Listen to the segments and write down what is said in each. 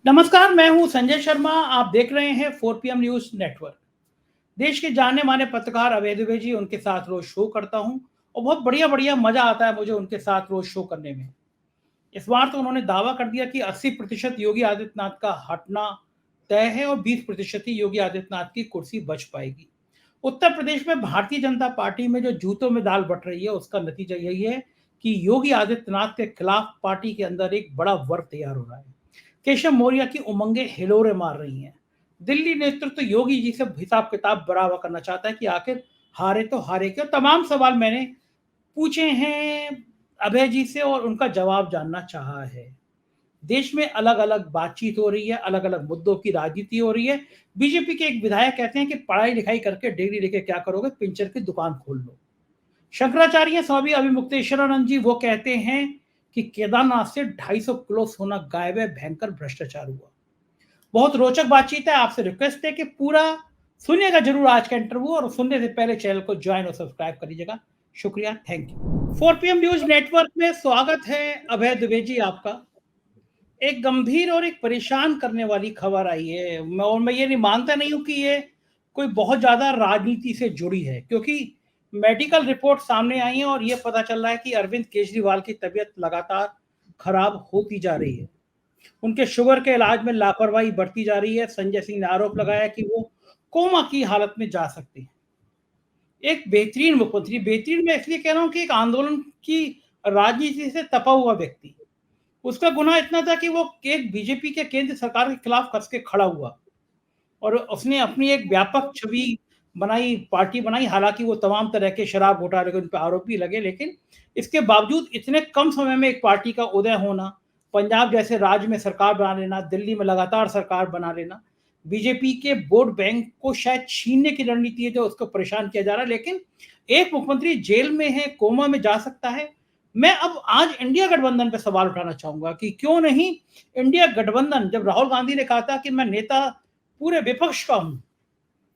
नमस्कार, मैं हूं संजय शर्मा। आप देख रहे हैं 4 PM न्यूज नेटवर्क। देश के जाने माने पत्रकार अभय दुबे जी, उनके साथ रोज शो करता हूं और बहुत बढ़िया बढ़िया मजा आता है मुझे उनके साथ रोज शो करने में। इस बार तो उन्होंने दावा कर दिया कि 80% योगी आदित्यनाथ का हटना तय है और 20% ही योगी आदित्यनाथ की कुर्सी बच पाएगी। उत्तर प्रदेश में भारतीय जनता पार्टी में जो जूतों में दाल बट रही है, उसका नतीजा यही है कि योगी आदित्यनाथ के खिलाफ पार्टी के अंदर एक बड़ा वर्ग तैयार हो रहा है। केशव मौर्य की उमंगे हिलोरे मार रही हैं। दिल्ली नेतृत्व योगी जी से हिसाब किताब बराबर करना चाहता है कि आखिर हारे तो हारे क्यों। तमाम सवाल मैंने पूछे हैं अभय जी से और उनका जवाब जानना चाहा है। देश में अलग अलग बातचीत हो रही है, अलग अलग मुद्दों की राजनीति हो रही है। बीजेपी के एक विधायक कहते हैं कि पढ़ाई लिखाई करके डिग्री लेके क्या करोगे, पिंचर की दुकान खोल लो। शंकराचार्य स्वामी अभिमुक्तेश्वरानंद जी वो कहते हैं कि केदारनाथ से 250 किलो सोना गायब है, भयंकर भ्रष्टाचार हुआ। बहुत रोचक बातचीत है। आपसे रिक्वेस्ट है कि पूरा सुनिएगा जरूर आज का इंटरव्यू, और सुनने से पहले चैनल को ज्वाइन और सब्सक्राइब कर लीजिएगा। शुक्रिया, thank you. 4 PM news network में स्वागत है अभय दुबे जी आपका। एक गंभीर और एक परेशान करने वाली खबर आई है, मैं ये नहीं मानता नहीं हूं कि ये कोई बहुत ज्यादा राजनीति से जुड़ी है, क्योंकि मेडिकल रिपोर्ट सामने आई है और ये पता चल रहा है कि अरविंद केजरीवाल की तबीयत लगातार खराब होती जा रही है। उनके शुगर के इलाज में लापरवाही बढ़ती जा रही है। संजय सिंह ने आरोप लगाया कि वो कोमा की हालत में जा सकते हैं। एक बेहतरीन मुख्यमंत्री, बेहतरीन मैं इसलिए कह रहा हूं कि एक आंदोलन की राजनीति से तपा हुआ व्यक्ति, उसका गुनाह इतना था कि वो एक बीजेपी के केंद्र सरकार के खिलाफ कस के खड़ा हुआ और उसने अपनी एक व्यापक छवि बनाई, पार्टी बनाई। हालांकि वो तमाम तरह के शराब घोटाले के उन पर आरोप भी लगे, लेकिन इसके बावजूद इतने कम समय में एक पार्टी का उदय होना, पंजाब जैसे राज्य में सरकार बना लेना, दिल्ली में लगातार सरकार बना लेना, बीजेपी के वोट बैंक को शायद छीनने की रणनीति है जो उसको परेशान किया जा रहा है। लेकिन एक मुख्यमंत्री जेल में है, कोमा में जा सकता है। मैं अब आज इंडिया गठबंधन पे सवाल उठाना चाहूंगा कि क्यों नहीं इंडिया गठबंधन, जब राहुल गांधी ने कहा था कि मैं नेता पूरे विपक्ष का हूं,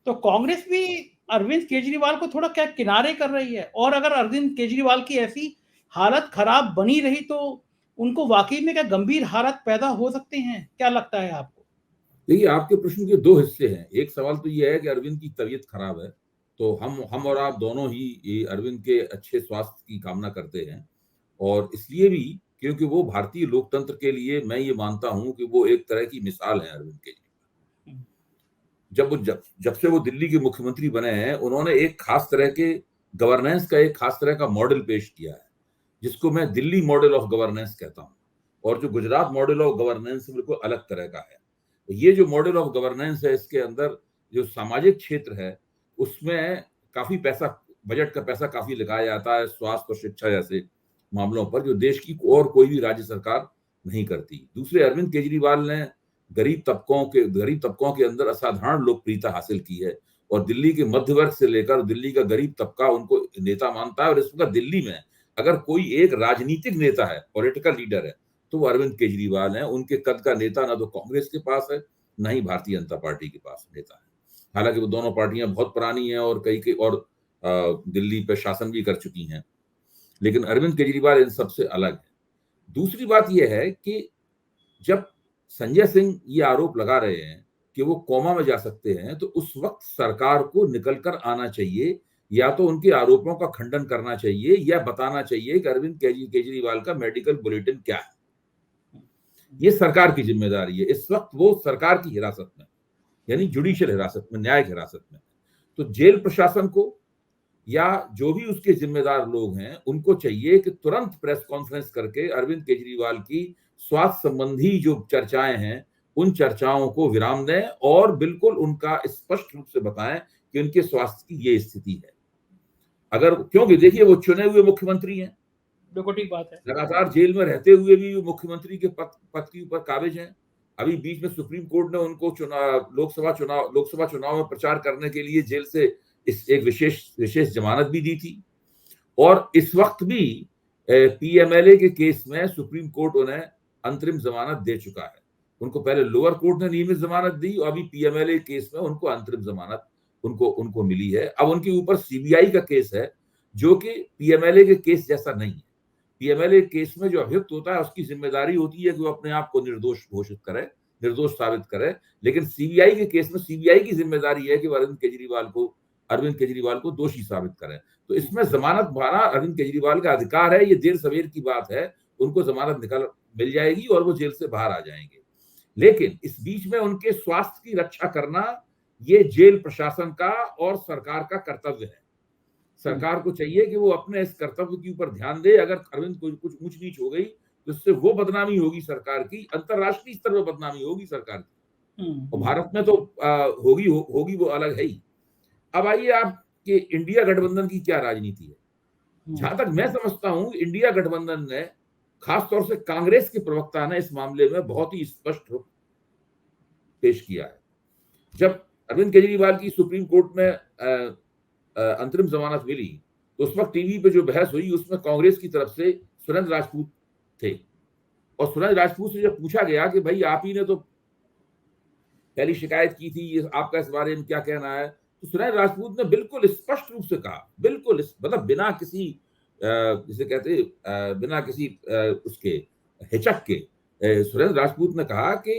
तो कांग्रेस भी अरविंद केजरीवाल को थोड़ा क्या किनारे कर रही है। और अगर अरविंद केजरीवाल की ऐसी हालत खराब बनी रही तो उनको वाकई में क्या गंभीर हालात पैदा हो सकते हैं, क्या लगता है आपको? देखिए, आपके प्रश्न के दो हिस्से हैं। एक सवाल तो ये है कि अरविंद की तबीयत खराब है, तो हम और आप दोनों ही ये अरविंद के अच्छे स्वास्थ्य की कामना करते हैं। और इसलिए भी क्योंकि वो भारतीय लोकतंत्र के लिए, मैं ये मानता हूं कि वो एक तरह की मिसाल है। अरविंद के जब से वो दिल्ली के मुख्यमंत्री बने हैं, उन्होंने एक खास तरह के गवर्नेंस का, एक खास तरह का मॉडल पेश किया है, जिसको मैं दिल्ली मॉडल ऑफ गवर्नेंस कहता हूं। और जो गुजरात मॉडल ऑफ गवर्नेंस बिल्कुल अलग तरह का है। ये जो मॉडल ऑफ गवर्नेंस है, इसके अंदर जो सामाजिक क्षेत्र है, उसमें काफी पैसा, बजट का पैसा काफी लगाया जाता है स्वास्थ्य और शिक्षा जैसे मामलों पर, जो देश की और कोई भी राज्य सरकार नहीं करती। दूसरे, अरविंद केजरीवाल ने गरीब तबकों के अंदर असाधारण लोकप्रियता हासिल की है। और दिल्ली के मध्य वर्ग से लेकर दिल्ली का गरीब तबका उनको नेता मानता है। और इस वक्त दिल्ली में अगर कोई एक राजनीतिक नेता है, पॉलिटिकल लीडर है, तो वो अरविंद केजरीवाल हैं। उनके कद का नेता ना तो कांग्रेस के पास है, ना ही भारतीय जनता पार्टी के पास नेता है। हालांकि वो दोनों पार्टियां बहुत पुरानी हैं और कई और दिल्ली पे शासन भी कर चुकी हैं, लेकिन अरविंद केजरीवाल इन सबसे अलग है। दूसरी बात यह है कि जब संजय सिंह ये आरोप लगा रहे हैं कि वो कोमा में जा सकते हैं, तो उस वक्त सरकार को निकलकर आना चाहिए, या तो उनके आरोपों का खंडन करना चाहिए, या बताना चाहिए कि अरविंद केजरीवाल का मेडिकल बुलेटिन क्या है। ये सरकार की जिम्मेदारी है। इस वक्त वो सरकार की हिरासत में, यानी जुडिशियल हिरासत में, न्यायिक हिरासत में। तो जेल प्रशासन को या जो भी उसके जिम्मेदार लोग हैं, उनको चाहिए कि तुरंत प्रेस कॉन्फ्रेंस करके अरविंद केजरीवाल की स्वास्थ्य संबंधी जो चर्चाएं हैं, उन चर्चाओं को विराम दें और बिल्कुल उनका स्पष्ट रूप से बताएं कि उनके स्वास्थ्य की ये स्थिति है। क्योंकि देखिए, वो चुने हुए मुख्यमंत्री हैं, बिल्कुल ठीक बात है। लगातार जेल में रहते हुए भी वो मुख्यमंत्री के पद के ऊपर काबिज हैं। अभी बीच में सुप्रीम कोर्ट ने उनको लोकसभा चुनाव में प्रचार करने के लिए जेल से एक विशेष जमानत भी दी थी। और इस वक्त भी पीएमएलए के केस में सुप्रीम कोर्ट उन्हें अंतरिम जमानत दे चुका है। उनको पहले लोअर कोर्ट ने नियमित जमानत दी और अभी पीएमएलए केस में उनको अंतरिम जमानत उनको मिली है। अब उनके ऊपर सीबीआई का केस है, जो कि पीएमएलए के केस जैसा नहीं है। पीएमएलए केस में जो अभियुक्त होता है, उसकी जिम्मेदारी होती है कि वो अपने आप को निर्दोष घोषित करे, निर्दोष साबित करे, लेकिन सीबीआई के केस में सीबीआई की जिम्मेदारी है कि वो अरविंद केजरीवाल को दोषी साबित करें। तो इसमें जमानत पाना अरविंद केजरीवाल का अधिकार है, ये देर सवेर की बात है, उनको जमानत मिल जाएगी और वो जेल से बाहर आ जाएंगे। लेकिन इस बीच में उनके स्वास्थ्य की रक्षा करना ये जेल प्रशासन का और सरकार का कर्तव्य है। सरकार को चाहिए कि वो अपने इस कर्तव्य के ऊपर ध्यान दे। अगर अरविंद को कुछ ऊंच नीच हो गई तो इससे वो बदनामी होगी सरकार की, अंतरराष्ट्रीय स्तर पर बदनामी होगी सरकार की, और भारत में तो होगी वो अलग है ही। अब आइए आपके इंडिया गठबंधन की क्या राजनीति है। जहां तक मैं समझता हूं, इंडिया गठबंधन ने, खासतौर से कांग्रेस के प्रवक्ता ने इस मामले में बहुत ही स्पष्ट रुख पेश किया है। जब अरविंद केजरीवाल की सुप्रीम कोर्ट में अंतरिम जमानत मिली तो उस वक्त टीवी पे जो बहस हुई उसमें कांग्रेस की तरफ से सुरेंद्र राजपूत थे, और सुरेंद्र राजपूत से जब पूछा गया कि भाई आप ही ने तो पहली शिकायत की थी, ये आपका इस बारे में क्या कहना है, तो सुरेंद्र राजपूत ने बिल्कुल स्पष्ट रूप से कहा, बिल्कुल मतलब बिना किसी जिसे कहते बिना किसी उसके हिचक के, सुरेंद्र राजपूत ने कहा कि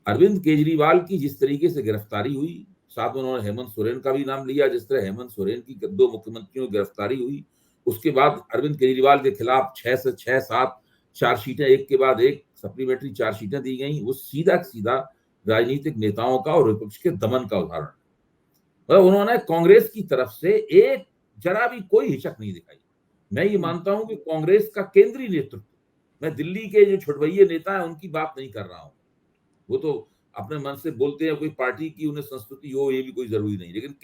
अरविंद केजरीवाल की जिस तरीके से गिरफ्तारी हुई, साथ में उन्होंने हेमंत सोरेन का भी नाम लिया, जिस तरह हेमंत सोरेन की 2 मुख्यमंत्रियों की गिरफ्तारी हुई, उसके बाद अरविंद केजरीवाल के खिलाफ 6 से 6-7 चार्जशीटें एक के बाद एक सप्लीमेंट्री चार्जशीटें दी गई। वो सीधा सीधा राजनीतिक नेताओं का और विपक्ष के दमन का उदाहरण है। मतलब उन्होंने कांग्रेस की तरफ से एक जरा भी कोई हिचक नहीं दिखाई। मैं ये मानता हूं कि कांग्रेस का केंद्रीय नेतृत्व, मैं दिल्ली के जो छुटभइये नेता है उनकी बात नहीं कर रहा हूं, वो तो अपने मन से बोलते हैं, कोई पार्टी की उन्हें संस्कृति हो ये भी कोई जरूरी नहीं, लेकिन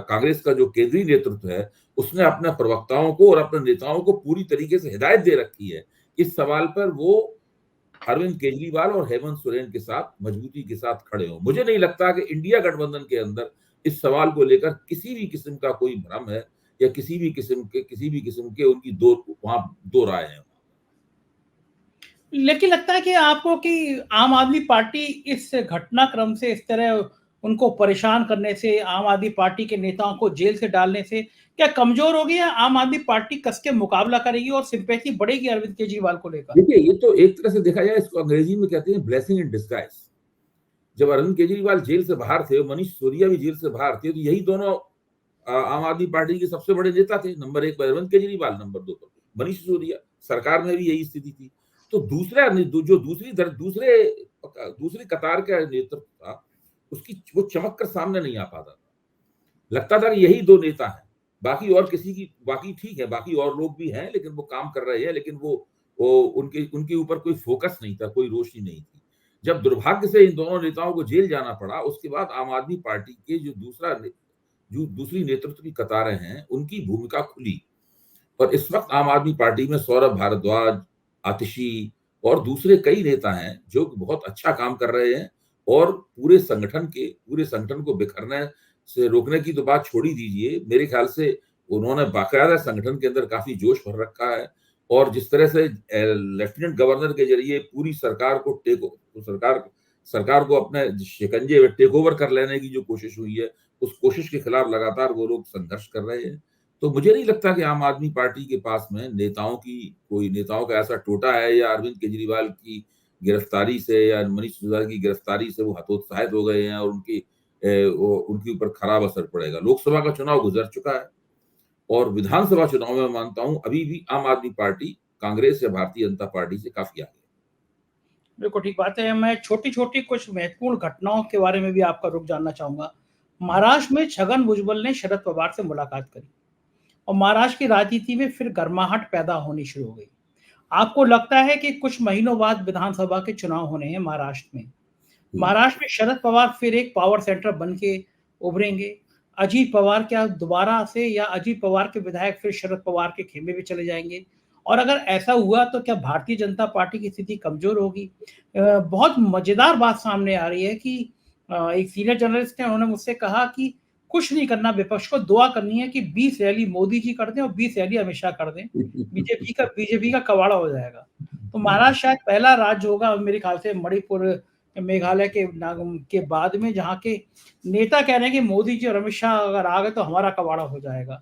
कांग्रेस का जो केंद्रीय नेतृत्व है उसने अपने प्रवक्ताओं को और अपने नेताओं को पूरी तरीके से हिदायत दे रखी है इस सवाल पर वो अरविंद केजरीवाल और हेमंत सोरेन के साथ मजबूती के साथ खड़े हो। मुझे नहीं लगता कि इंडिया गठबंधन के अंदर इस सवाल को लेकर किसी भी किस्म का कोई भ्रम है या किसी भी किस्म के उनकी दो राय है। लेकिन लगता है कि आपको कि आम आदमी पार्टी इस घटनाक्रम से, इस तरह उनको परेशान करने से, आम आदमी पार्टी के नेताओं को जेल से डालने से क्या कमजोर होगी, या आम आदमी पार्टी कस के मुकाबला करेगी और सिंपैथी बढ़ेगी अरविंद केजरीवाल को लेकर? देखिए, ये तो एक तरह से देखा जाए, इसको अंग्रेजी में कहते हैं ब्लेसिंग इन डिस्गाइज। जब अरविंद केजरीवाल जेल से बाहर थे, मनीष सिसोदिया भी जेल से बाहर थे, तो यही दोनों आम आदमी पार्टी के सबसे बड़े नेता थे। नंबर 1 पर अरविंद केजरीवाल, नंबर 2 पर मनीष सिसोदिया। सरकार में भी यही स्थिति थी। तो दूसरी कतार का नेतृत्व था, उसकी वो चमक कर सामने नहीं आ पाता था। लगता था कि यही 2 नेता हैं, बाकी ठीक है, बाकी और लोग भी हैं, लेकिन वो काम कर रहे हैं, लेकिन वो उनके ऊपर कोई फोकस नहीं था, कोई रोशनी नहीं थी। जब दुर्भाग्य से इन दोनों नेताओं को जेल जाना पड़ा, उसके बाद आम आदमी पार्टी के जो दूसरी नेतृत्व की कतारें हैं, उनकी भूमिका खुली, और इस वक्त आम आदमी पार्टी में सौरभ भारद्वाज, आतिशी और दूसरे कई नेता हैं जो बहुत अच्छा काम कर रहे हैं, और पूरे संगठन को बिखरने से रोकने की तो बात छोड़ ही दीजिए, मेरे ख्याल से उन्होंने बाकायदा संगठन के अंदर काफी जोश भर रखा है। और जिस तरह से लेफ्टिनेंट गवर्नर के जरिए पूरी सरकार को अपने शिकंजे में टेक ओवर कर लेने की जो कोशिश हुई है, उस कोशिश के खिलाफ लगातार वो लोग संघर्ष कर रहे हैं। तो मुझे नहीं लगता कि आम आदमी पार्टी के पास में नेताओं का ऐसा टोटा है, या अरविंद केजरीवाल की गिरफ्तारी से या मनीष सिसोदिया की गिरफ्तारी से वो हतोत्साहित हो गए हैं और उनके ऊपर खराब असर पड़ेगा। लोकसभा का चुनाव गुजर चुका है, और विधानसभा चुनाव में मानता हूं अभी भी आम आदमी पार्टी कांग्रेस या भारतीय जनता पार्टी से काफी आगे है। बिल्कुल ठीक बात है। मैं छोटी-छोटी कुछ महत्वपूर्ण घटनाओं के बारे में भी आपका रुख जानना चाहूंगा। महाराष्ट्र में छगन भुजबल ने शरद पवार से मुलाकात करी और महाराष्ट्र की राजनीति में फिर गर्माहट पैदा होनी शुरू हो गई। आपको लगता है कि कुछ महीनों बाद विधानसभा के चुनाव होने हैं महाराष्ट्र में। महाराष्ट्र में शरद पवार फिर एक पावर सेंटर बन के उभरेंगे। अजीत पवार क्या दोबारा से, या अजीत पवार के विधायक फिर शरद पवार के खेमे में चले जाएंगे? और अगर ऐसा हुआ तो क्या भारतीय जनता पार्टी की स्थिति कमजोर होगी? बहुत मजेदार बात सामने आ रही है कि एक सीनियर जर्नलिस्ट है, उन्होंने मुझसे कहा कि कुछ नहीं करना, विपक्ष को दुआ करनी है कि 20 रैली मोदी जी कर दें और 20 रैली अमित शाह कर दें, बीजेपी का कबाड़ा हो जाएगा। तो महाराष्ट्र शायद पहला राज्य होगा मेरे ख्याल से, मणिपुर, मेघालय के बाद में, जहाँ के नेता कह रहे हैं कि मोदी जी और अमित शाह अगर आ गए तो हमारा कबाड़ा हो जाएगा।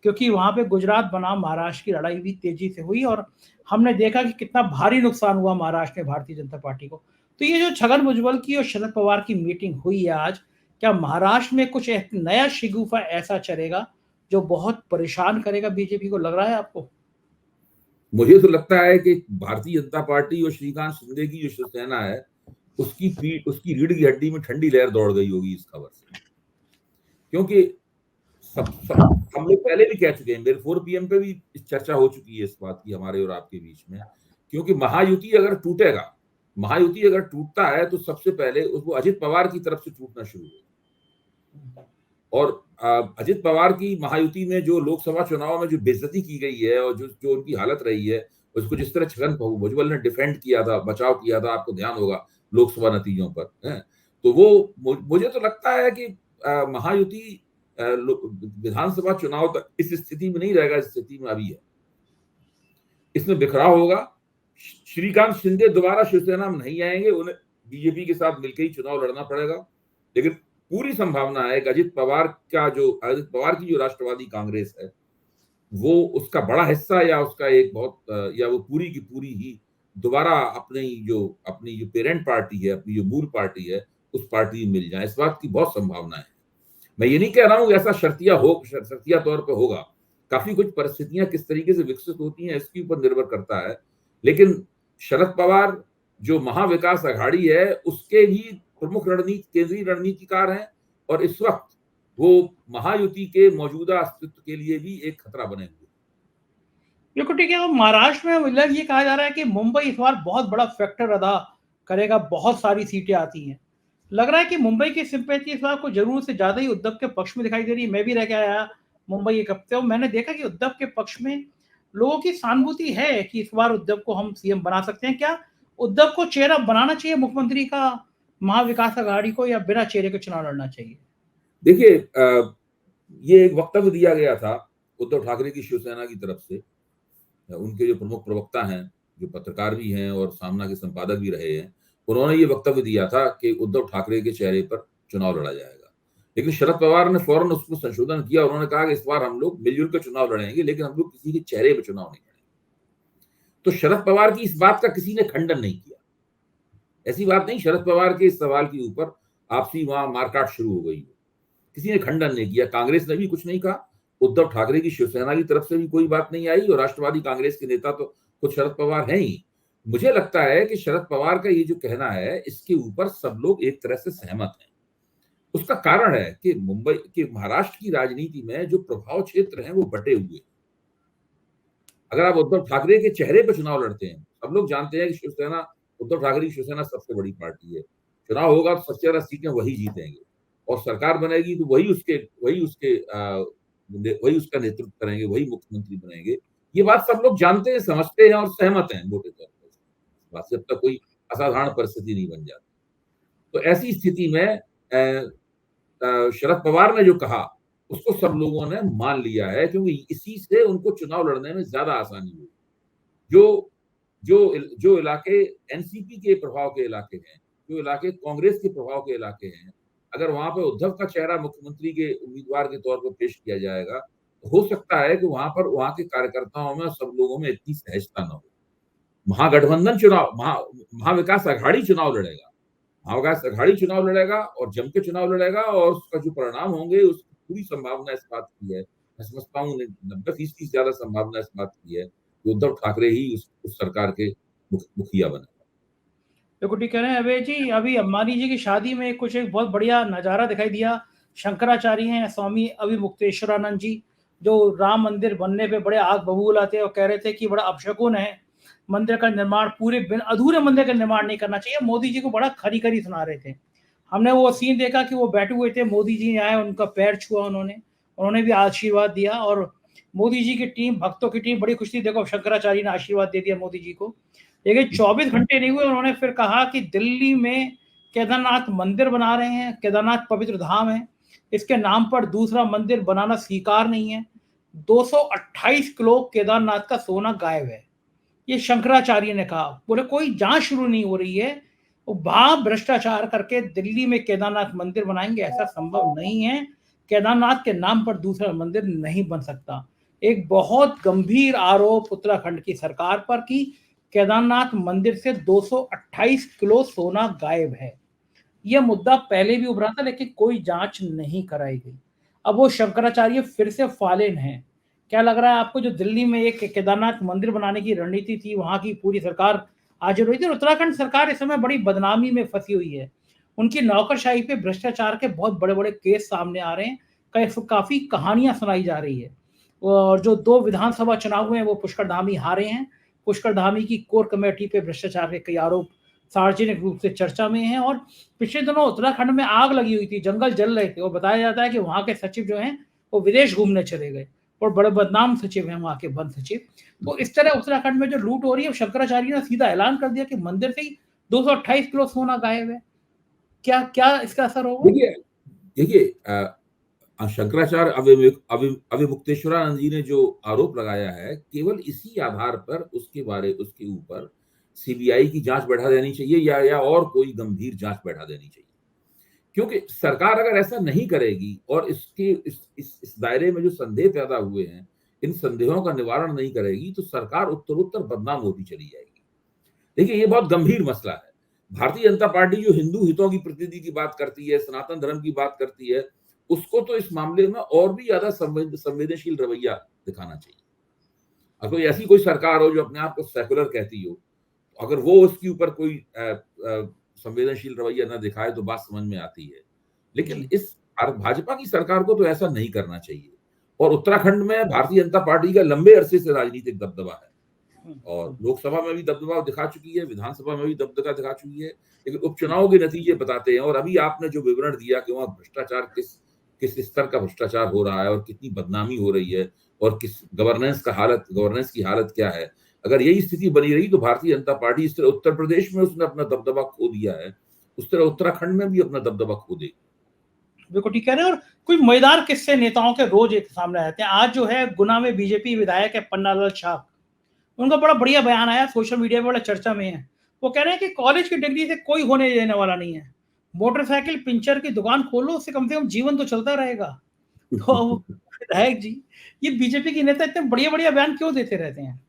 क्योंकि वहां पे गुजरात बनाम महाराष्ट्र की लड़ाई भी तेजी से हुई और हमने देखा कि कितना भारी नुकसान हुआ महाराष्ट्र में भारतीय जनता पार्टी को। तो ये जो छगन भुजबल की और शरद पवार की मीटिंग हुई है आज, क्या महाराष्ट्र में कुछ एक नया शिगुफा ऐसा चलेगा जो बहुत परेशान करेगा बीजेपी को, लग रहा है आपको? मुझे तो लगता है कि भारतीय जनता पार्टी और श्रीकांत शिंदे की जो शिवसेना है, उसकी रीढ़ की हड्डी में ठंडी लहर दौड़ गई होगी इस खबर से। क्योंकि हम लोग पहले भी कह चुके हैं, मेरे 4 PM पे भी इस चर्चा हो चुकी है इस बात की हमारे और आपके बीच में। क्योंकि महायुति अगर टूटता है तो सबसे पहले उसको अजित पवार की तरफ से टूटना शुरू होगा। और अजित पवार की महायुति में जो लोकसभा चुनाव में जो बेइज्जती की गई है और जो उनकी हालत रही है, उसको जिस तरह छगन भुजबल ने डिफेंड किया था, बचाव किया था, आपको ध्यान होगा लोकसभा नतीजों पर, है? तो वो मुझे तो लगता है कि महायुति विधानसभा चुनाव तक इस स्थिति में नहीं रहेगा, इस स्थिति में अभी है। इसमें बिखराव होगा। श्रीकांत शिंदे दोबारा शिवसेना में नहीं आएंगे, उन्हें बीजेपी के साथ मिलकर ही चुनाव लड़ना पड़ेगा। लेकिन पूरी संभावना है कि अजित पवार की जो राष्ट्रवादी कांग्रेस है, वो उसका बड़ा हिस्सा या उसका एक बहुत या वो पूरी की पूरी ही दोबारा अपनी जो पेरेंट पार्टी है, अपनी जो मूल पार्टी है, उस पार्टी में मिल जाए। इस बात की बहुत संभावना है। मैं ये नहीं कह रहा हूं ऐसा शर्तिया तौर पर होगा। काफी कुछ परिस्थितियां किस तरीके से विकसित होती हैं इसके ऊपर निर्भर करता है। लेकिन शरद पवार जो महाविकास अघाड़ी है, उसके भी प्रमुख केंद्रीय रणनीतिकार हैं और इस वक्त वो महायुति के मौजूदा अस्तित्व के लिए भी एक खतरा बने हुए। बिल्कुल ठीक है। तो महाराष्ट्र में मतलब ये कहा जा रहा है कि मुंबई इस बार बहुत बड़ा फैक्टर अदा करेगा, बहुत सारी सीटें आती हैं। लग रहा है कि मुंबई की सिंपैथी इस बार को जरूर से ज्यादा ही उद्धव के पक्ष में दिखाई दे रही है। मैं भी रह के आया मुंबई एक हफ्ते और मैंने देखा कि उद्धव के पक्ष में लोगों की सहानुभूति है कि इस बार उद्धव को हम सीएम बना सकते हैं। क्या उद्धव को चेहरा बनाना चाहिए मुख्यमंत्री का महाविकास अघाड़ी को, या बिना चेहरे के चुनाव लड़ना चाहिए? देखिए, ये एक वक्तव्य दिया गया था उद्धव ठाकरे की शिवसेना की तरफ से। उनके जो प्रमुख प्रवक्ता हैं, जो पत्रकार भी हैं और सामना के संपादक भी रहे हैं, उन्होंने ये वक्तव्य दिया था कि उद्धव ठाकरे के चेहरे पर चुनाव लड़ा जाएगा। लेकिन शरद पवार ने फौरन उसको संशोधन किया। उन्होंने कहा कि इस बार हम लोग मिलजुल कर चुनाव लड़ेंगे, लेकिन हम लोग किसी के चेहरे पर चुनाव नहीं लड़ेंगे। तो शरद पवार की इस बात का किसी ने खंडन नहीं किया। ऐसी बात नहीं, शरद पवार के इस सवाल के ऊपर आपसी वहां मारकाट शुरू हो गई, किसी ने खंडन नहीं किया। कांग्रेस ने भी कुछ नहीं कहा, उद्धव ठाकरे की शिवसेना की तरफ से भी कोई बात नहीं आई, और राष्ट्रवादी कांग्रेस के नेता तो खुद शरद पवार हैं ही। मुझे लगता है कि शरद पवार का ये जो कहना है, इसके ऊपर सब लोग एक तरह से सहमत हैं। उसका कारण है कि महाराष्ट्र की राजनीति में जो प्रभाव क्षेत्र हैं वो बटे हुए। अगर आप उद्धव ठाकरे के चेहरे पर चुनाव लड़ते हैं, सब लोग जानते हैं कि उद्धव ठाकरे की शिवसेना सबसे बड़ी पार्टी है। चुनाव होगा तो सबसे ज्यादा सीटें वही जीतेंगे और सरकार बनेगी तो वही उसका नेतृत्व करेंगे, वही मुख्यमंत्री बनेंगे। ये बात सब लोग जानते हैं, समझते हैं और सहमत हैं मोटे तौर पर। बात से अब तक कोई असाधारण परिस्थिति नहीं बन जाती। तो ऐसी स्थिति में शरद पवार ने जो कहा उसको सब लोगों ने मान लिया है, क्योंकि इसी से उनको चुनाव लड़ने में ज्यादा आसानी हुई। जो इलाके एनसीपी के प्रभाव के इलाके हैं, जो इलाके कांग्रेस के प्रभाव के इलाके हैं, अगर वहां पर उद्धव का चेहरा मुख्यमंत्री के उम्मीदवार के तौर पर पेश किया जाएगा, तो हो सकता है कि वहां के कार्यकर्ताओं में, सब लोगों में इतनी सहजता न हो। महागठबंधन चुनाव, महाविकास अघाड़ी चुनाव लड़ेगा, और जम के चुनाव लड़ेगा, और उसका जो परिणाम होंगे उसकी पूरी संभावना इस बात की है, मैं समझता हूँ 90% से ज्यादा संभावना इस बात की है कि उद्धव ठाकरे ही उस सरकार के मुखिया बने। देखो ठीक कह रहे हैं अभय जी। अभी अंबानी जी की शादी में कुछ एक बहुत बढ़िया नजारा दिखाई दिया। शंकराचार्य हैं स्वामी अभिमुक्तेश्वरानंद जी, जो राम मंदिर बनने पे बड़े आग बबूल आते और कह रहे थे कि बड़ा अपशकुन है, मंदिर का निर्माण अधूरे मंदिर का निर्माण नहीं करना चाहिए। मोदी जी को बड़ा खरी खरी सुना रहे थे। हमने वो सीन देखा कि वो बैठे हुए थे, मोदी जी आए, उनका पैर छुआ, उन्होंने भी आशीर्वाद दिया, और मोदी जी की टीम, भक्तों की टीम बड़ी खुश थी। देखो शंकराचार्य ने आशीर्वाद दे दिया मोदी जी को। लेकिन 24 घंटे नहीं हुए, उन्होंने फिर कहा कि दिल्ली में केदारनाथ मंदिर बना रहे हैं, केदारनाथ पवित्र धाम है, इसके नाम पर दूसरा मंदिर बनाना स्वीकार नहीं है। 228 किलो केदारनाथ का सोना गायब है, ये शंकराचार्य ने कहा। बोले कोई जांच शुरू नहीं हो रही है, वो भ्रष्टाचार करके दिल्ली में केदारनाथ मंदिर बनाएंगे, ऐसा संभव नहीं है। केदारनाथ के नाम पर दूसरा मंदिर नहीं बन सकता। एक बहुत गंभीर आरोप उत्तराखंड की सरकार पर कि केदारनाथ मंदिर से 228 किलो सोना गायब है। यह मुद्दा पहले भी उभरा था लेकिन कोई जांच नहीं कराई गई। अब वो शंकराचार्य फिर से फालिन हैं। क्या लग रहा है आपको, जो दिल्ली में एक केदारनाथ मंदिर बनाने की रणनीति थी, वहां की पूरी सरकार आज रही थी, और उत्तराखंड सरकार इस समय बड़ी बदनामी में फंसी हुई है। उनकी नौकरशाही पे भ्रष्टाचार के बहुत बड़े-बड़े केस सामने आ रहे हैं। काफ़ी कहानियाँ सुनाई जा रही है। और जो 2 विधानसभा चुनाव हुए हैं वो पुष्कर धामी हारे हैं। पुष्कर धामी की कोर कमेटी पे भ्रष्टाचार के कई आरोप सार्वजनिक रूप से चर्चा में हैं, और पिछले दिनों उत्तराखंड में आग लगी हुई थी, जंगल जल रहे थे, और बताया जाता है कि वहाँ के सचिव जो हैं वो विदेश घूमने चले गए, और बड़े बदनाम सचिव हैं वहाँ के, वन सचिव। तो इस तरह उत्तराखंड में जो लूट हो रही है, शंकराचार्य ने सीधा ऐलान कर दिया कि मंदिर से ही 228 किलो सोना गायब है। क्या क्या इसका असर होगा? देखिए देखिए शंकराचार्य अविमुक्तेश्वरानंद जी ने जो आरोप लगाया है, केवल इसी आधार पर उसके ऊपर सीबीआई की जांच बढ़ा देनी चाहिए या और कोई गंभीर जांच बढ़ा देनी चाहिए। क्योंकि सरकार अगर ऐसा नहीं करेगी और इस दायरे में जो संदेह पैदा हुए हैं, इन संदेहों का निवारण नहीं करेगी, तो सरकार उत्तरोत्तर बदनाम होती चली जाएगी। देखिए, ये बहुत गंभीर मसला है। भारतीय जनता पार्टी जो हिंदू हितों की प्रतिनिधि की बात करती है, सनातन धर्म की बात करती है, उसको तो इस मामले में और भी ज्यादा संवेदनशील रवैया दिखाना चाहिए। अगर कोई ऐसी कोई सरकार हो जो अपने आप को सेकुलर कहती हो, अगर वो उसके ऊपर कोई संवेदनशील रवैया न दिखाए तो बात समझ में आती है। लेकिन इस भाजपा की सरकार को तो ऐसा नहीं करना चाहिए। और उत्तराखंड में भारतीय जनता पार्टी का लंबे अरसे से राजनीतिक दबदबा है, और लोकसभा में भी दबदबा दिखा चुकी है, विधानसभा में भी दबदबा दिखा चुकी है, लेकिन उपचुनाव के नतीजे बताते हैं। और अभी आपने जो विवरण दिया कि वहां भ्रष्टाचार किस स्तर का भ्रष्टाचार हो रहा है और कितनी बदनामी हो रही है, और किस गवर्नेंस की हालत क्या है, अगर यही स्थिति बनी रही तो भारतीय जनता पार्टी, इस तरह उत्तर प्रदेश में उसने अपना दबदबा खो दिया है, उस तरह उत्तराखंड में भी अपना दबदबा खो देगी। बिल्कुल ठीक कह रहे हैं। और कोई मजेदार किस्से नेताओं के रोज एक सामने आते हैं। आज जो है गुना में बीजेपी विधायक है पन्नालाल शाह, उनका बड़ा बढ़िया बयान आया, सोशल मीडिया पे बड़ा चर्चा में है। वो कह रहे हैं कि कॉलेज की डिग्री से कोई होने देने वाला नहीं है। मोटरसाइकिल पंचर की दुकान खोलो, उससे कम से कम जीवन तो चलता रहेगा। तो विधायक जी, ये बीजेपी के नेता इतने बढ़िया-बढ़िया बयान क्यों देते रहते हैं?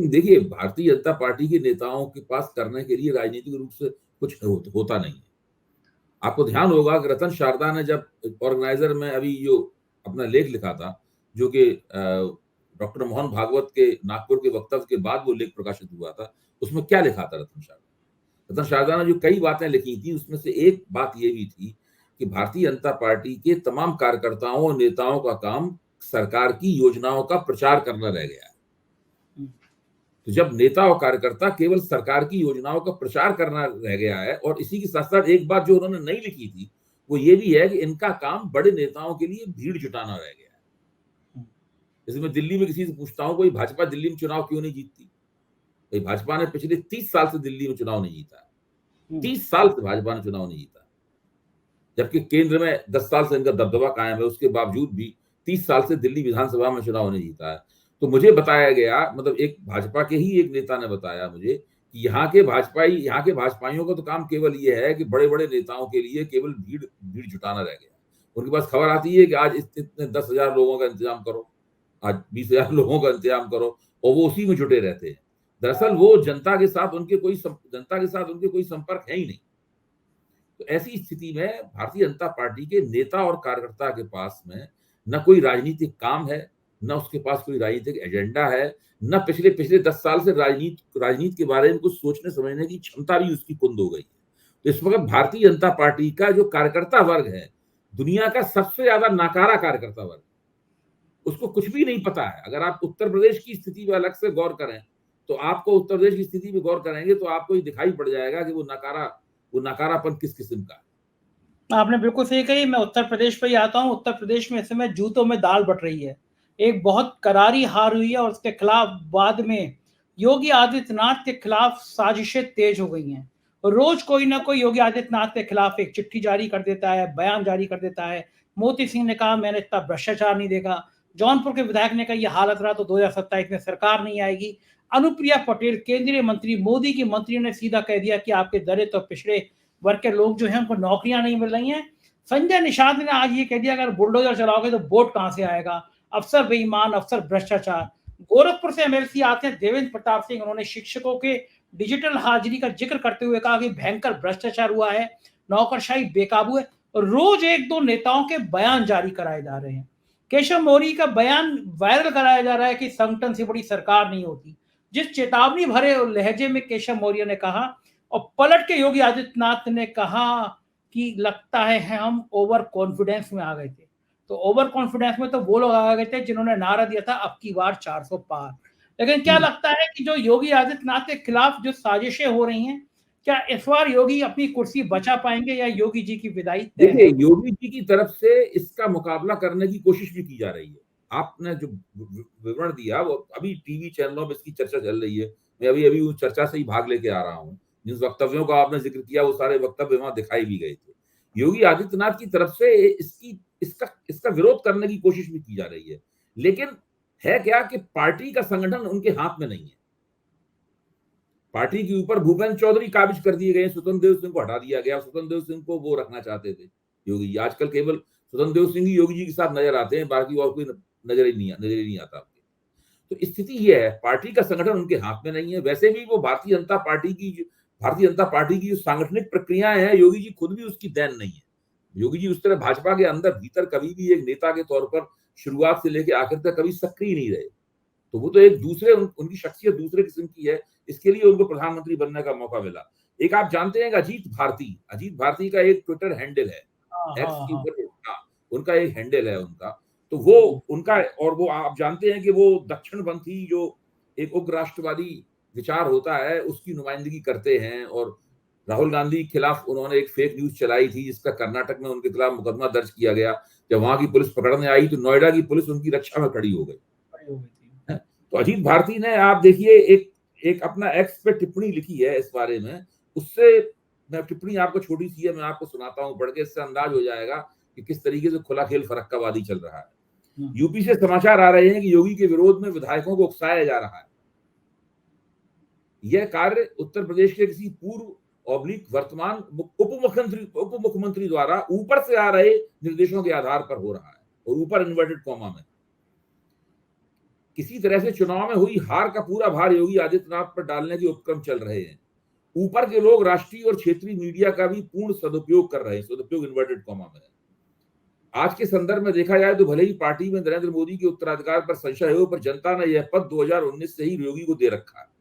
देखिए, भारतीय जनता पार्टी के नेताओं के पास करने के लिए राजनीतिक रूप से कुछ होता नहीं है। आपको ध्यान होगा कि रतन शारदा ने जब ऑर्गेनाइजर में अभी जो अपना लेख लिखा था, जो कि डॉक्टर मोहन भागवत के नागपुर के वक्तव्य के बाद वो लेख प्रकाशित हुआ था, उसमें क्या लिखा था रतन शारदा ने जो कई बातें लिखी थी, उसमें से एक बात ये भी थी कि भारतीय जनता पार्टी के तमाम कार्यकर्ताओं और नेताओं का काम सरकार की योजनाओं का प्रचार करना रह गया है। तो जब नेता और कार्यकर्ता केवल सरकार की योजनाओं का प्रचार करना रह गया है, और इसी के साथ साथ एक बात जो उन्होंने नहीं लिखी थी वो ये भी है कि इनका काम बड़े नेताओं के लिए भीड़ जुटाना रह गया है। जैसे मैं दिल्ली में किसी से पूछता हूँ, कोई भाजपा दिल्ली में चुनाव क्यों नहीं जीतती? भाई, भाजपा ने पिछले 30 साल से दिल्ली में चुनाव नहीं जीता। 30 साल से भाजपा ने चुनाव नहीं जीता, जबकि केंद्र में 10 साल से इनका दबदबा कायम है, उसके बावजूद भी 30 साल से दिल्ली विधानसभा में चुनाव नहीं जीता है। तो मुझे बताया गया, मतलब एक भाजपा के ही एक नेता ने बताया मुझे कि यहाँ के भाजपाइयों का तो काम केवल ये है कि बड़े बड़े नेताओं के लिए केवल भीड़ जुटाना रह गया। उनके पास खबर आती है कि आज इतने 10,000 लोगों का इंतजाम करो, आज 20,000 लोगों का इंतजाम करो, और वो उसी में जुटे रहते हैं। दरअसल वो जनता के साथ उनके कोई संपर्क है ही नहीं। तो ऐसी स्थिति में भारतीय जनता पार्टी के नेता और कार्यकर्ता के पास में न कोई राजनीतिक काम है, न उसके पास कोई राजनीतिक एजेंडा है, न पिछले 10 साल से राजनीति के बारे में कुछ सोचने समझने की क्षमता भी उसकी कुंद हो गई है। तो इस वक्त भारतीय जनता पार्टी का जो कार्यकर्ता वर्ग है, दुनिया का सबसे ज्यादा नाकारा कार्यकर्ता वर्ग, उसको कुछ भी नहीं पता है। अगर आप उत्तर प्रदेश की स्थिति में अलग से गौर करें, तो आपको उत्तर प्रदेश की स्थिति में गौर करेंगे तो आपको ये दिखाई पड़ जाएगा कि वो नकारापन किस किस्म का है। आपने बिल्कुल सही कही। मैं उत्तर प्रदेश पे ही आता हूँ। उत्तर प्रदेश में इस समय जूतों में दाल बट रही है। एक बहुत करारी हार हुई है, और उसके खिलाफ बाद में योगी आदित्यनाथ के खिलाफ साजिशें तेज हो गई हैं। रोज कोई ना कोई योगी आदित्यनाथ के खिलाफ एक चिट्ठी जारी कर देता है, बयान जारी कर देता है। मोती सिंह ने कहा मैंने इतना भ्रष्टाचार नहीं देखा। जौनपुर के विधायक ने कहा यह हालत रहा तो 2027 में सरकार नहीं आएगी। अनुप्रिया पटेल केंद्रीय मंत्री, मोदी की मंत्री, ने सीधा कह दिया कि आपके दलित और पिछड़े वर्ग के लोग जो हैं उनको नौकरियां नहीं मिल रही हैं। संजय निषाद ने आज ये कह दिया अगर बुलडोजर चलाओगे तो वोट कहां से आएगा, अफसर बेईमान, अफसर भ्रष्टाचार। गोरखपुर से एमएलसी आते हैं देवेंद्र प्रताप सिंह, उन्होंने शिक्षकों के डिजिटल हाजिरी का जिक्र करते हुए कहा कि भयंकर भ्रष्टाचार हुआ है, नौकरशाही बेकाबू है, रोज एक दो नेताओं के बयान जारी कराए जा रहे हैं। केशव मौर्य का बयान वायरल कराया जा रहा है कि संगठन से बड़ी सरकार नहीं होती। जिस चेतावनी भरे लहजे में केशव मौर्य ने कहा, और पलट के योगी आदित्यनाथ ने कहा कि लगता है हम ओवर कॉन्फिडेंस में आ गए थे। तो ओवर कॉन्फिडेंस में तो वो लोग आ गए थे जिन्होंने नारा दिया था अब की बार 400 पार। लेकिन क्या लगता है कि जो योगी आदित्यनाथ के खिलाफ जो साजिशें हो रही हैं, क्या इस बार योगी अपनी कुर्सी बचा पाएंगे या योगी जी की विदाई तय देखिए, है? योगी जी की तरफ से इसका मुकाबला करने की कोशिश भी की जा रही है। आपने जो विवरण दिया वो अभी टीवी चैनलों में इसकी चर्चा चल रही है। मैं अभी-अभी उस चर्चा से ही भाग लेके आ रहा हूँ। जिन वक्तव्यों का आपने ज़िक्र किया वो सारे वक्तव्य वहाँ दिखाई भी गए थे। योगी आदित्यनाथ की तरफ से इसका विरोध करने की कोशिश भी की जा रही है। लेकिन है क्या कि पार्टी का संगठन उनके हाथ में नहीं है। पार्टी के ऊपर भूपेंद्र चौधरी काबिज कर दिए गए, स्वतंत्र देव सिंह को हटा दिया गया। स्वतंत्र देव सिंह को वो रखना चाहते थे योगी जी। आजकल केवल स्वतंत्र देव सिंह ही योगी जी के साथ नजर आते हैं, बाकी और कोई नजर ही नहीं आता आपके। तो स्थिति ये है, पार्टी का संगठन उनके हाथ में नहीं है। वैसे भी वो भारतीय जनता पार्टी की जो सांगठनिक प्रक्रियाएं हैं, योगी जी खुद भी उसकी देन नहीं है। योगी जी उस तरह भाजपा के अंदर भीतर कभी भी एक नेता के तौर पर शुरुआत से लेकर आखिर तक कभी सक्रिय नहीं रहे। तो वो तो एक दूसरे उनकी शख्सियत दूसरे किस्म की है, इसके लिए उनको प्रधानमंत्री बनने का मौका मिला। एक आप जानते हैं कि अजीत भारती का एक ट्विटर हैंडल है, हाँ एक्स हाँ के हाँ। ऊपर उनका एक हैंडल है उनका। तो वो उनका, और वो आप जानते हैं कि वो दक्षिणपंथी जो एक उग्र राष्ट्रवादी विचार होता है उसकी नुमाइंदगी करते हैं। और राहुल गांधी के खिलाफ उन्होंने एक फेक न्यूज चलाई थी जिसका कर्नाटक में उनके खिलाफ मुकदमा दर्ज किया गया। जब वहां की पुलिस पकड़ने आई तो नोएडा की पुलिस उनकी रक्षा में खड़ी हो गई। बड़ी हो गई थी। तो अजीत भारती ने, आप देखिए, एक अपना एक्स पे टिप्पणी लिखी है इस बारे में। उससे मैं टिप्पणी आपको छोटी सी है, मैं आपको सुनाता हूं पढ़ के, इससे अंदाज हो जाएगा कि किस तरीके से खुला खेल फरक्कावादी चल रहा है। यूपी से समाचार आ रहे हैं कि योगी के विरोध में विधायकों को उकसाया जा रहा है। यह कार्य उत्तर प्रदेश के किसी पूर्व ऑब्लिक वर्तमान उप मुख्यमंत्री द्वारा ऊपर से आ रहे निर्देशों के आधार पर हो रहा है, और ऊपर इन्वर्टेड कॉमा में। किसी तरह से चुनाव में हुई हार का पूरा भार योगी आदित्यनाथ पर डालने के उपक्रम चल रहे हैं। ऊपर के लोग राष्ट्रीय और क्षेत्रीय मीडिया का भी पूर्ण सदुपयोग कर रहे हैं, सदुपयोग इन्वर्टेड कॉमा में। आज के संदर्भ में देखा जाए तो भले ही पार्टी में नरेंद्र मोदी के उत्तराधिकार पर संशय हो, पर जनता ने यह पद 2019 से ही योगी को दे रखा है।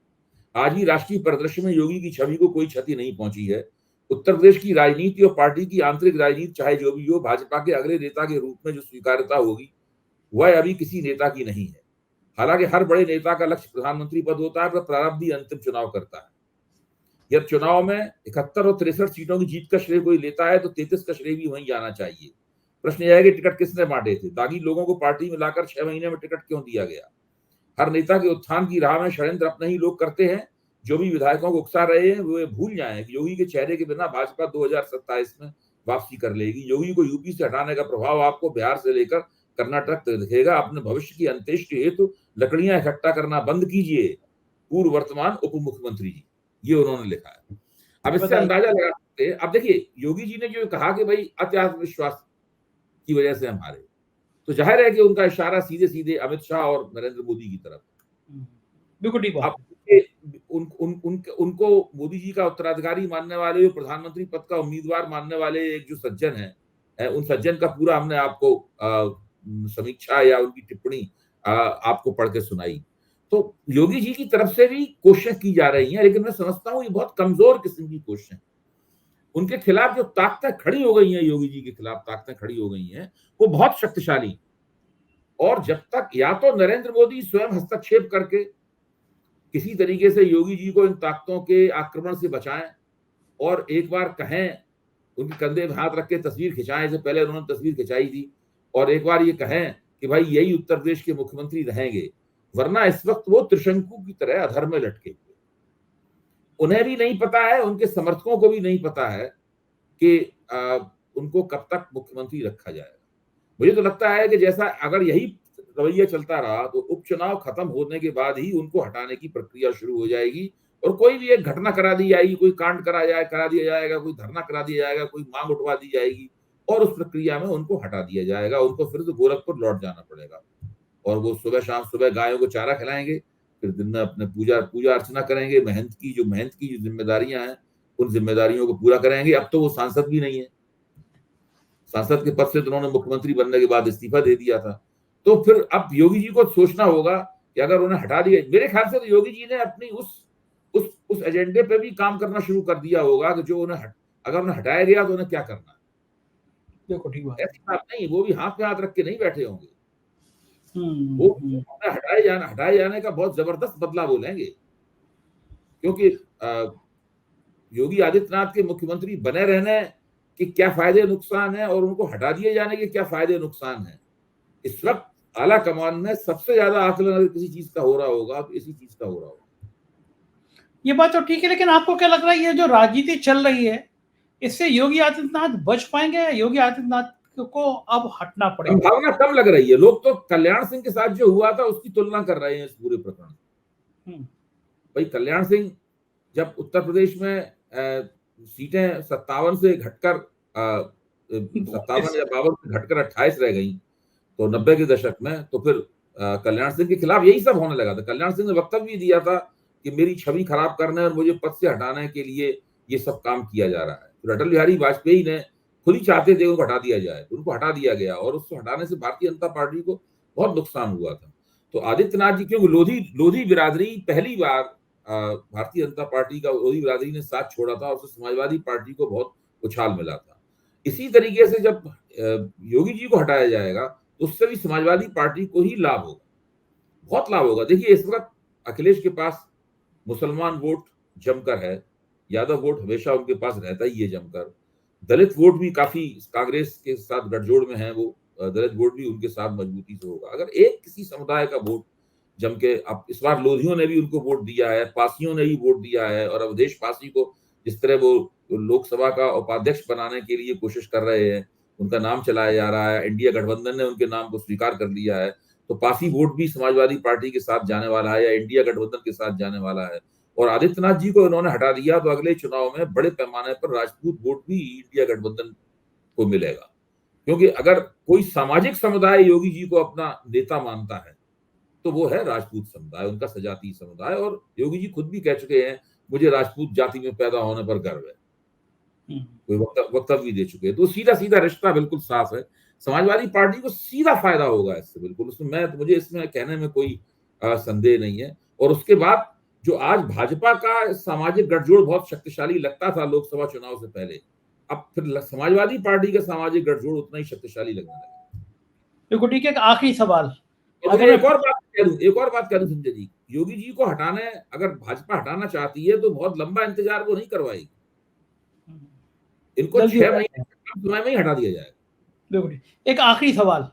आज ही राष्ट्रीय परिदृश्य में योगी की छवि को कोई क्षति नहीं पहुंची है। उत्तर प्रदेश की राजनीति और पार्टी की आंतरिक राजनीति चाहे जो भी हो, भाजपा के अगले नेता के रूप में जो स्वीकार्यता होगी वह अभी किसी नेता की नहीं है। हालांकि हर बड़े नेता का लक्ष्य प्रधानमंत्री पद होता है, पर प्रारंभ ही अंतिम चुनाव करता है। यदि चुनाव में 71 और 63 सीटों की जीत का श्रेय कोई लेता है तो 33 का श्रेय भी वहीं जाना चाहिए। प्रश्न यह है कि टिकट किसने बांटे थे, दागी लोगों को पार्टी में लाकर 6 महीने में टिकट क्यों दिया गया। हर नेता के उत्थान की राह में षड्यंत्र अपने ही लोग करते हैं। जो भी विधायकों को उकसा रहे हैं वो भूल जाएं कि योगी के चेहरे के बिना भाजपा 2027 में वापसी कर लेगी। योगी को यूपी से हटाने का प्रभाव आपको बिहार से लेकर कर्नाटक तक दिखेगा। अपने भविष्य की अंत्येष्टि हेतु लकड़ियां इकट्ठा करना बंद कीजिए, पूर्व वर्तमान उप मुख्यमंत्री जी। ये उन्होंने लिखा है। अब इससे अंदाजा लगा सकते हैं। अब देखिए, योगी जी ने जो कहा कि भाई अति आत्मविश्वास की वजह से हम हारे, तो जाहिर है कि उनका इशारा सीधे सीधे अमित शाह और नरेंद्र मोदी की तरफ। अब उनको मोदी जी का उत्तराधिकारी मानने वाले, प्रधानमंत्री पद का उम्मीदवार मानने वाले एक जो सज्जन है, उन सज्जन का पूरा हमने आपको समीक्षा या उनकी टिप्पणी आपको पढ़ के सुनाई। तो योगी जी की तरफ से भी कोशिशें की जा रही हैं, लेकिन मैं समझता हूं ये बहुत कमजोर किस्म की कोशिशें। उनके खिलाफ जो ताकतें खड़ी हो गई हैं, योगी जी के खिलाफ ताकतें खड़ी हो गई हैं, वो बहुत शक्तिशाली। और जब तक या तो नरेंद्र मोदी स्वयं हस्तक्षेप करके किसी तरीके से योगी जी को इन ताकतों के आक्रमण से बचाएं, और एक बार कहें, उनके कंधे में हाथ रख के तस्वीर खिंचाएं, जैसे पहले उन्होंने तस्वीर खिंचाई थी, और एक बार ये कहें कि भाई यही उत्तर प्रदेश के मुख्यमंत्री रहेंगे। वरना इस वक्त वो त्रिशंकु की तरह अधर में लटके हुए। उन्हें भी नहीं पता है, उनके समर्थकों को भी नहीं पता है कि उनको कब तक मुख्यमंत्री रखा जाएगा। मुझे तो लगता है कि जैसा अगर यही रवैया चलता रहा तो उपचुनाव खत्म होने के बाद ही उनको हटाने की प्रक्रिया शुरू हो जाएगी, और कोई भी एक घटना करा दी जाएगी, कोई कांड करा दिया जाएगा, कोई धरना करा दिया जाएगा, कोई मांग उठवा दी जाएगी, और उस प्रक्रिया में उनको हटा दिया जाएगा, उनको फिर से गोरखपुर लौट जाना पड़ेगा और वो सुबह शाम सुबह गायों को चारा खिलाएंगे, फिर दिन में अपने पूजा पूजा अर्चना करेंगे, मेहनत की जो जिम्मेदारियां हैं उन जिम्मेदारियों को पूरा करेंगे। अब तो वो सांसद भी नहीं है, सांसद के पद से तो उन्होंने मुख्यमंत्री बनने के बाद इस्तीफा दे दिया था। तो फिर अब योगी जी को सोचना होगा कि अगर उन्हें हटा दिया, मेरे ख्याल से तो योगी जी ने अपनी उस एजेंडे पे भी काम करना शुरू कर दिया होगा कि जो अगर उन्हें हटाया गया तो उन्हें क्या करना है। देखो ठीक बात, ऐसी बात नहीं, वो भी हाथ पे हाथ रख के नहीं बैठे होंगे, वो हटाए जाने का बहुत जबरदस्त बदला बोलेंगे, क्योंकि योगी आदित्यनाथ के मुख्यमंत्री बने रहने के क्या फायदे नुकसान है और उनको हटा दिए जाने के क्या फायदे नुकसान है। इस वक्त आला कमान में सबसे ज्यादा आकलन अगर किसी चीज का हो रहा होगा तो इसी चीज का हो रहा होगा। ये बात तो ठीक है, लेकिन आपको क्या लग रहा है ये जो राजनीति चल रही है इससे योगी आदित्यनाथ बच पाएंगे या योगी आदित्यनाथ को अब हटना पड़ेगा? संभावना कम लग रही है। लोग तो कल्याण सिंह के साथ जो हुआ था उसकी तुलना कर रहे हैं इस पूरे प्रकरण। भाई कल्याण सिंह जब उत्तर प्रदेश में सीटें 57 से घटकर 57 या 52 से घटकर 28 रह गई तो 90 के दशक में, तो फिर कल्याण सिंह के खिलाफ यही सब होने लगा था। कल्याण सिंह ने वक्तव्य भी दिया था कि मेरी छवि खराब करने और मुझे पद से हटाने के लिए ये सब काम किया जा रहा है। तो अटल बिहारी वाजपेयी ने खुद ही चाहते थे उनको हटा दिया जाए, तो उनको हटा दिया गया और उसको हटाने से भारतीय जनता पार्टी को बहुत नुकसान हुआ था। तो आदित्यनाथ जी, क्योंकि लोधी बिरादरी पहली बार भारतीय जनता पार्टी का लोधी बिरादरी ने साथ छोड़ा था और उससे समाजवादी पार्टी को बहुत उछाल मिला था। इसी तरीके से जब योगी जी को हटाया जाएगा तो उससे भी समाजवादी पार्टी को ही लाभ होगा, बहुत लाभ होगा। देखिए इस वक्त अखिलेश के पास मुसलमान वोट जमकर है, यादव वोट हमेशा उनके पास रहता ही है जमकर, दलित वोट भी काफी कांग्रेस के साथ गठजोड़ में है, वो दलित वोट भी उनके साथ मजबूती से होगा। अगर एक किसी समुदाय का वोट जम के, अब इस बार लोधियों ने भी उनको वोट दिया है, पासियों ने भी वोट दिया है, और अवधेश पासी को जिस तरह वो लोकसभा का उपाध्यक्ष बनाने के लिए कोशिश कर रहे हैं, उनका नाम चलाया जा रहा है, इंडिया गठबंधन ने उनके नाम को स्वीकार कर लिया है, तो पासी वोट भी समाजवादी पार्टी के साथ जाने वाला है या इंडिया गठबंधन के साथ जाने वाला है। और आदित्यनाथ जी को इन्होंने हटा दिया तो अगले चुनाव में बड़े पैमाने पर राजपूत वोट भी इंडिया गठबंधन को मिलेगा, क्योंकि अगर कोई सामाजिक समुदाय योगी जी को अपना नेता मानता है तो वो है राजपूत समुदाय, उनका सजातीय समुदाय। और योगी जी खुद भी कह चुके हैं मुझे राजपूत जाति में पैदा होने पर गर्व है, कोई वक्तव्य भी दे चुके हैं। तो सीधा सीधा रिश्ता बिल्कुल साफ है, समाजवादी पार्टी को सीधा फायदा होगा इससे, बिल्कुल उसमें मुझे इसमें कहने में कोई संदेह नहीं है। और उसके बाद जो आज भाजपा का सामाजिक गठजोड़ बहुत शक्तिशाली लगता था लोकसभा चुनाव से पहले, अब फिर समाजवादी पार्टी का सामाजिक गठजोड़ उतना ही शक्तिशाली लगने लगा। बिल्कुल ठीक है। आखिरी सवाल, अगर एक और बात कह दूं संजय जी, योगी जी को हटाने अगर भाजपा हटाना चाहती है तो बहुत लंबा इंतजार वो नहीं करवाएगी, इनको 6 महीने समय में ही हटा दिया जाएगा। बिल्कुल। एक आखिरी सवाल,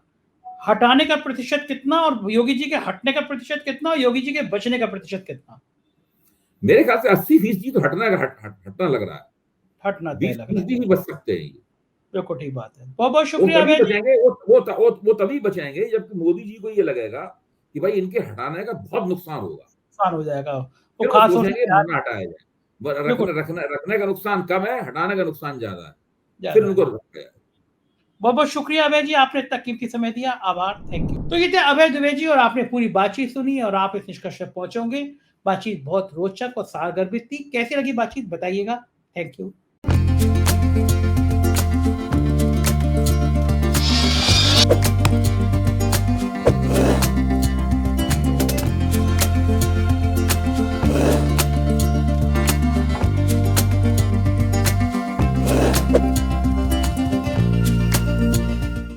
हटाने का प्रतिशत कितना और योगी जी के हटने का प्रतिशत कितना और योगी जी के बचने का प्रतिशत कितना? मेरे ख्याल से 80% तो हटना लग रहा है, हटना 20% भी बच सकते हैं। बिल्कुल ठीक बात है। बहुत बहुत शुक्रिया। वो तभी बचेंगे जबकि मोदी जी को ये लगेगा कि भाई इनके हटाने का बहुत नुकसान होगा, नुकसान हो जाएगा, वो खास हटाया जाए। रखने का नुकसान कम है, हटाने का नुकसान ज्यादा है, फिर उनको रखा जाए। बहुत बहुत शुक्रिया अभय जी, आपने इतना कीमती समय दिया, आभार, थैंक यू। तो ये थे अभय दुबे जी और आपने पूरी बातचीत सुनी और आप इस निष्कर्ष पर पहुंचोगे। बातचीत बहुत रोचक और सारगर्भित थी। कैसी लगी बातचीत बताइएगा। Thank you.